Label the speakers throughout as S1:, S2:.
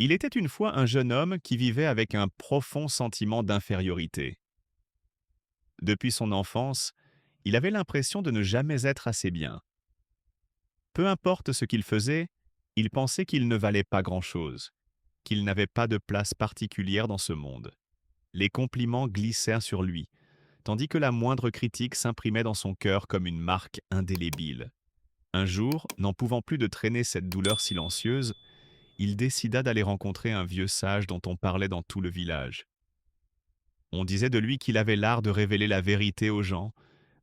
S1: Il était une fois un jeune homme qui vivait avec un profond sentiment d'infériorité. Depuis son enfance, il avait l'impression de ne jamais être assez bien. Peu importe ce qu'il faisait, il pensait qu'il ne valait pas grand-chose, qu'il n'avait pas de place particulière dans ce monde. Les compliments glissèrent sur lui, tandis que la moindre critique s'imprimait dans son cœur comme une marque indélébile. Un jour, n'en pouvant plus de traîner cette douleur silencieuse, il décida d'aller rencontrer un vieux sage dont on parlait dans tout le village. On disait de lui qu'il avait l'art de révéler la vérité aux gens,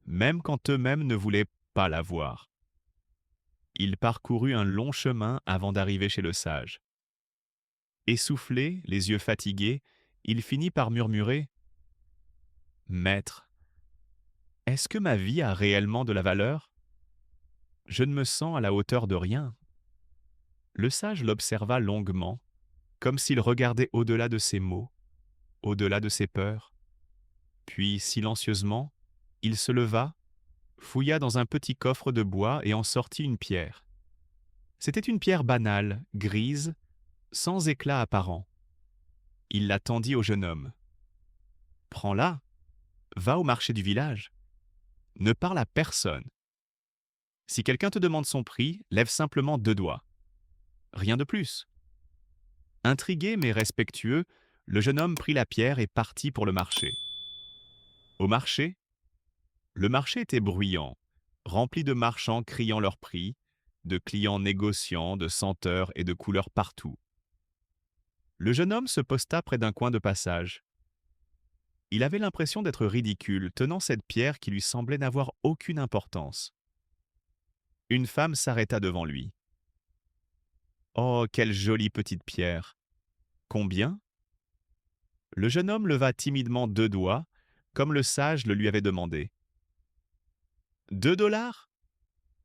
S1: même quand eux-mêmes ne voulaient pas la voir. Il parcourut un long chemin avant d'arriver chez le sage. Essoufflé, les yeux fatigués, il finit par murmurer ⁇ Maître, est-ce que ma vie a réellement de la valeur? Je ne me sens à la hauteur de rien. ⁇ Le sage l'observa longuement, comme s'il regardait au-delà de ses mots, au-delà de ses peurs. Puis, silencieusement, il se leva, fouilla dans un petit coffre de bois et en sortit une pierre. C'était une pierre banale, grise, sans éclat apparent. Il la tendit au jeune homme. Prends-la, va au marché du village. Ne parle à personne. Si quelqu'un te demande son prix, lève simplement 2 doigts. Rien de plus. Intrigué mais respectueux, le jeune homme prit la pierre et partit pour le marché. Au marché, le marché était bruyant, rempli de marchands criant leurs prix, de clients négociant, de senteurs et de couleurs partout. Le jeune homme se posta près d'un coin de passage. Il avait l'impression d'être ridicule, tenant cette pierre qui lui semblait n'avoir aucune importance. Une femme s'arrêta devant lui. Oh, quelle jolie petite pierre! Combien? Le jeune homme leva timidement 2 doigts, comme le sage le lui avait demandé. 2 dollars?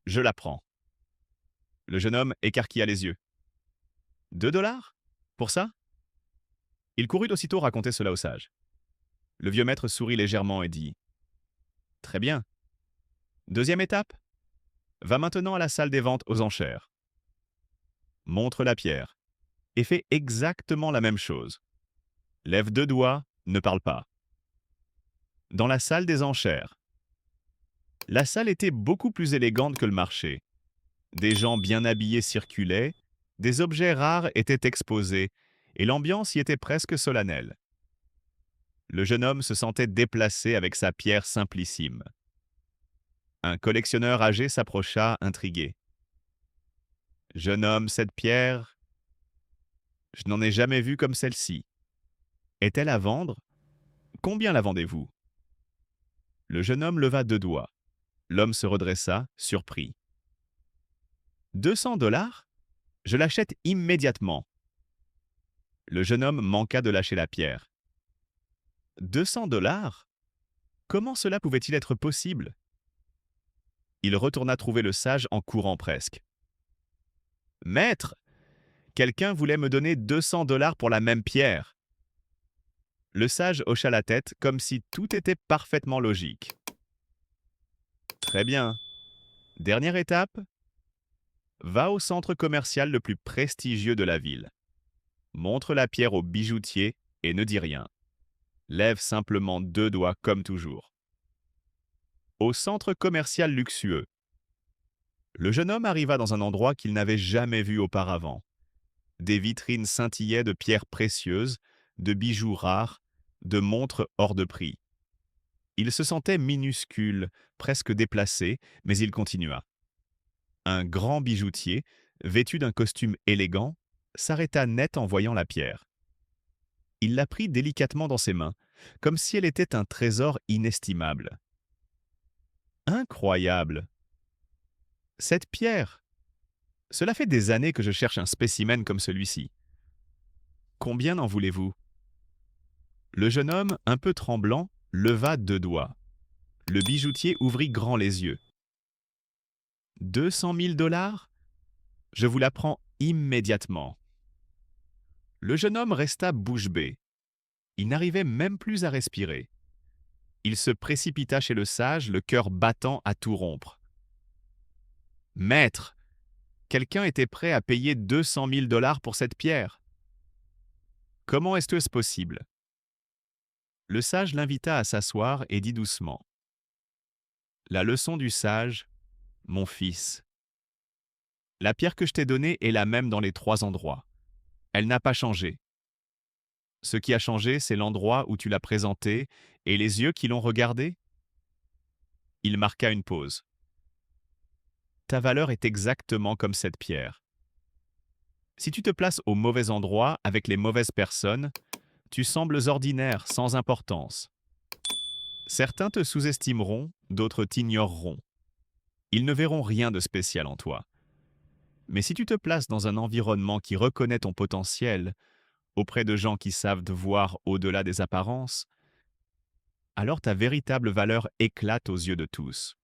S1: Je la prends. Le jeune homme écarquilla les yeux. 2 dollars? Pour ça? Il courut aussitôt raconter cela au sage. Le vieux maître sourit légèrement et dit Très bien. Deuxième étape? Va maintenant à la salle des ventes aux enchères. Montre la pierre et fais exactement la même chose. Lève 2 doigts, ne parle pas. Dans la salle des enchères. La salle était beaucoup plus élégante que le marché. Des gens bien habillés circulaient, des objets rares étaient exposés, et l'ambiance y était presque solennelle. Le jeune homme se sentait déplacé avec sa pierre simplissime. Un collectionneur âgé s'approcha, intrigué. Jeune homme, cette pierre, je n'en ai jamais vu comme celle-ci. Est-elle à vendre? Combien la vendez-vous? Le jeune homme leva 2 doigts. L'homme se redressa, surpris. 200 dollars? Je l'achète immédiatement. Le jeune homme manqua de lâcher la pierre. 200 dollars? Comment cela pouvait-il être possible? Il retourna trouver le sage en courant presque. Maître, quelqu'un voulait me donner 200 dollars pour la même pierre. Le sage hocha la tête comme si tout était parfaitement logique. Très bien. Dernière étape, va au centre commercial le plus prestigieux de la ville. Montre la pierre au bijoutier et ne dis rien. Lève simplement 2 doigts comme toujours. Au centre commercial luxueux. Le jeune homme arriva dans un endroit qu'il n'avait jamais vu auparavant. Des vitrines scintillaient de pierres précieuses, de bijoux rares, de montres hors de prix. Il se sentait minuscule, presque déplacé, mais il continua. Un grand bijoutier, vêtu d'un costume élégant, s'arrêta net en voyant la pierre. Il la prit délicatement dans ses mains, comme si elle était un trésor inestimable. Incroyable! Cette pierre! Cela fait des années que je cherche un spécimen comme celui-ci. Combien en voulez-vous? Le jeune homme, un peu tremblant, leva 2 doigts. Le bijoutier ouvrit grand les yeux. 200 000 dollars? Je vous la prends immédiatement. Le jeune homme resta bouche bée. Il n'arrivait même plus à respirer. Il se précipita chez le sage, le cœur battant à tout rompre. Maître, quelqu'un était prêt à payer 200 000 dollars pour cette pierre. Comment est-ce possible? Le sage l'invita à s'asseoir et dit doucement: La leçon du sage, mon fils. La pierre que je t'ai donnée est la même dans les trois endroits. Elle n'a pas changé. Ce qui a changé, c'est l'endroit où tu l'as présentée et les yeux qui l'ont regardée. Il marqua une pause. Ta valeur est exactement comme cette pierre. Si tu te places au mauvais endroit avec les mauvaises personnes, tu sembles ordinaire, sans importance. Certains te sous-estimeront, d'autres t'ignoreront. Ils ne verront rien de spécial en toi. Mais si tu te places dans un environnement qui reconnaît ton potentiel, auprès de gens qui savent te voir au-delà des apparences, alors ta véritable valeur éclate aux yeux de tous.